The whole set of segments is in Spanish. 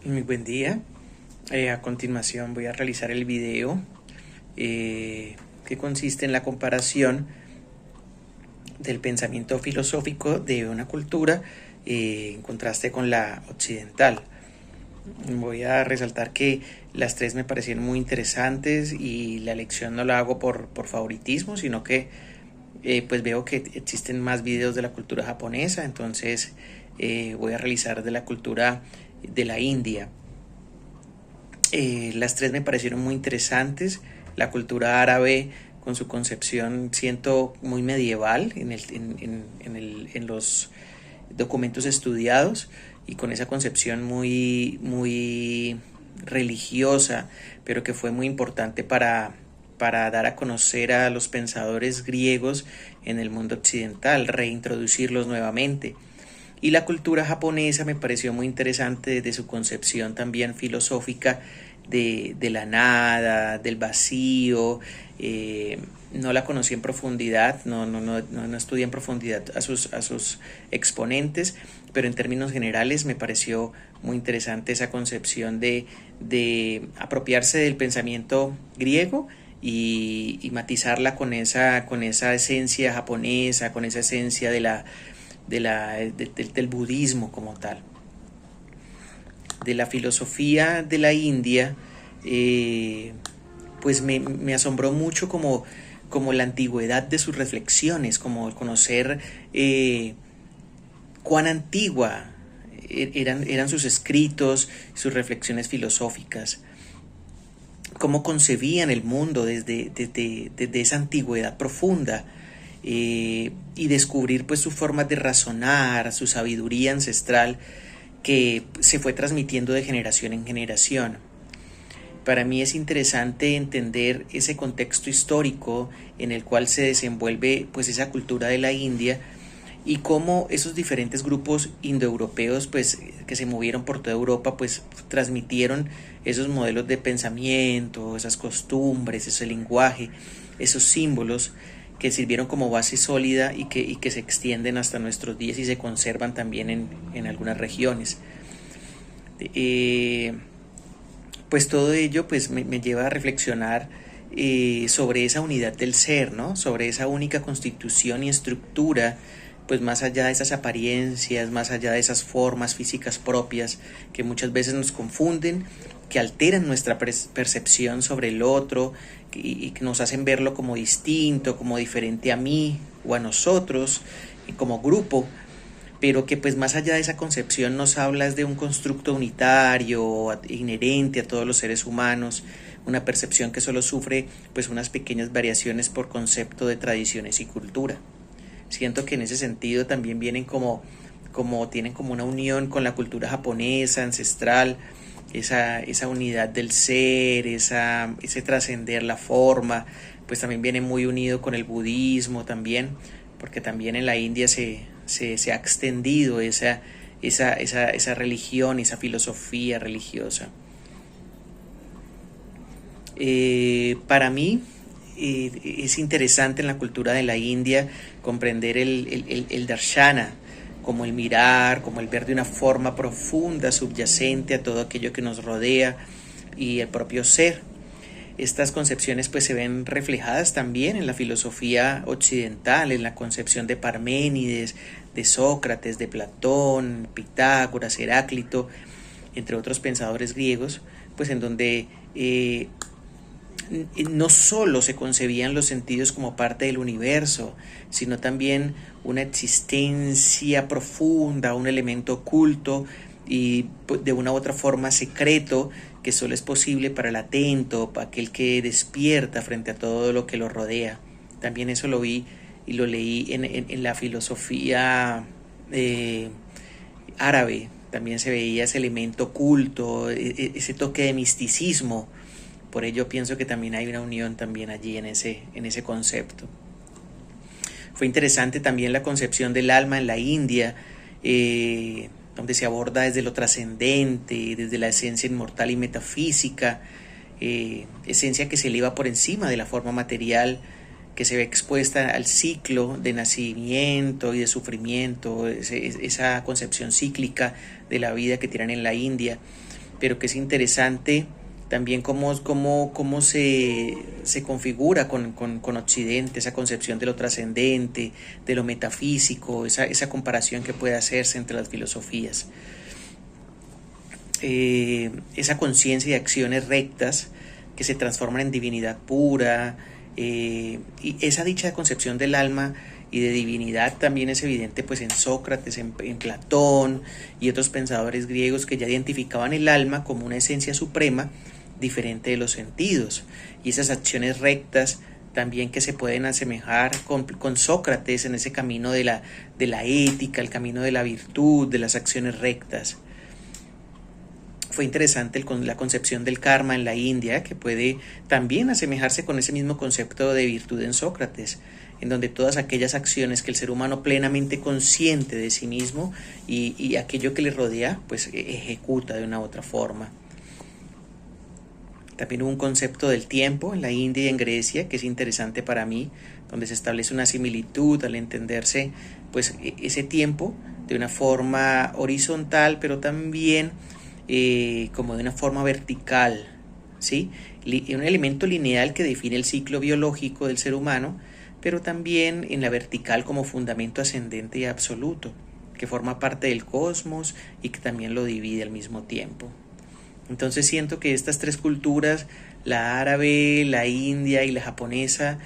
Muy buen día. A continuación voy a realizar el video que consiste en la comparación del pensamiento filosófico de una cultura en contraste con la occidental. Voy a resaltar que las tres me parecieron muy interesantes y la elección no la hago por favoritismo, sino que pues veo que existen más videos de la cultura japonesa, entonces voy a realizar de la cultura de la India. Las tres me parecieron muy interesantes. La cultura árabe, con su concepción, siento muy medieval en los documentos estudiados, y con esa concepción muy religiosa, pero que fue muy importante para dar a conocer a los pensadores griegos en el mundo occidental, reintroducirlos nuevamente. Y la cultura japonesa me pareció muy interesante desde su concepción también filosófica de la nada, del vacío. No la conocí en profundidad, no estudié en profundidad a sus exponentes, pero en términos generales me pareció muy interesante esa concepción de apropiarse del pensamiento griego y matizarla con esa esencia japonesa, con esa esencia del budismo como tal. De la filosofía de la India, pues me asombró mucho como la antigüedad de sus reflexiones, como conocer cuán antigua eran sus escritos, sus reflexiones filosóficas, cómo concebían el mundo desde esa antigüedad profunda. Y descubrir pues sus formas de razonar, su sabiduría ancestral que se fue transmitiendo de generación en generación. Para mí es interesante entender ese contexto histórico en el cual se desenvuelve pues esa cultura de la India, y cómo esos diferentes grupos indoeuropeos pues que se movieron por toda Europa pues transmitieron esos modelos de pensamiento, esas costumbres, ese lenguaje, esos símbolos que sirvieron como base sólida y que se extienden hasta nuestros días y se conservan también en algunas regiones. Pues todo ello pues me lleva a reflexionar sobre esa unidad del ser, ¿no? Sobre esa única constitución y estructura, pues más allá de esas apariencias, más allá de esas formas físicas propias que muchas veces nos confunden, que alteran nuestra percepción sobre el otro y que nos hacen verlo como distinto, como diferente a mí o a nosotros, como grupo, pero que pues más allá de esa concepción nos hablas de un constructo unitario, inherente a todos los seres humanos, una percepción que solo sufre pues unas pequeñas variaciones por concepto de tradiciones y cultura. Siento que en ese sentido también vienen tienen como una unión con la cultura japonesa ancestral, esa unidad del ser, ese trascender la forma, pues también viene muy unido con el budismo también, porque también en la India se ha extendido esa religión, esa filosofía religiosa. Para mí es interesante en la cultura de la India comprender el darshana, como el mirar, como el ver de una forma profunda, subyacente a todo aquello que nos rodea y el propio ser. Estas concepciones pues se ven reflejadas también en la filosofía occidental, en la concepción de Parménides, de Sócrates, de Platón, Pitágoras, Heráclito, entre otros pensadores griegos, pues en donde no solo se concebían los sentidos como parte del universo, sino también una existencia profunda, un elemento oculto y de una u otra forma secreto, que solo es posible para el atento, para aquel que despierta frente a todo lo que lo rodea. También eso lo vi y lo leí en la filosofía árabe. También se veía ese elemento oculto, ese toque de misticismo. Por ello pienso que también hay una unión también allí en ese concepto. Fue interesante también la concepción del alma en la India, donde se aborda desde lo trascendente, desde la esencia inmortal y metafísica, esencia que se eleva por encima de la forma material, que se ve expuesta al ciclo de nacimiento y de sufrimiento, esa concepción cíclica de la vida que tienen en la India. pero que es interesante también cómo se configura con Occidente, esa concepción de lo trascendente, de lo metafísico, esa comparación que puede hacerse entre las filosofías. Esa conciencia y acciones rectas que se transforman en divinidad pura, y esa dicha concepción del alma y de divinidad también es evidente pues en Sócrates, en Platón y otros pensadores griegos que ya identificaban el alma como una esencia suprema diferente de los sentidos, y esas acciones rectas también que se pueden asemejar con Sócrates en ese camino de la ética, el camino de la virtud, de las acciones rectas. Fue interesante la concepción del karma en la India, que puede también asemejarse con ese mismo concepto de virtud en Sócrates, en donde todas aquellas acciones que el ser humano plenamente consciente de sí mismo y aquello que le rodea, pues ejecuta de una u otra forma. También hubo un concepto del tiempo en la India y en Grecia que es interesante para mí, donde se establece una similitud al entenderse pues ese tiempo de una forma horizontal, pero también como de una forma vertical, ¿sí? Un elemento lineal que define el ciclo biológico del ser humano, pero también en la vertical como fundamento ascendente y absoluto, que forma parte del cosmos y que también lo divide al mismo tiempo. Entonces siento que estas tres culturas, la árabe, la india y la japonesa,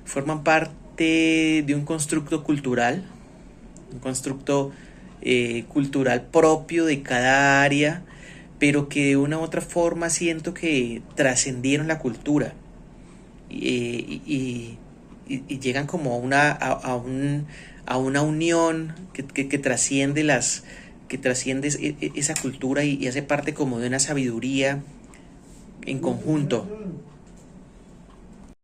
forman parte de un constructo cultural, un constructo cultural propio de cada área, pero que de una u otra forma siento que trascendieron la cultura y llegan como a una unión que trasciende esa cultura y hace parte como de una sabiduría en conjunto.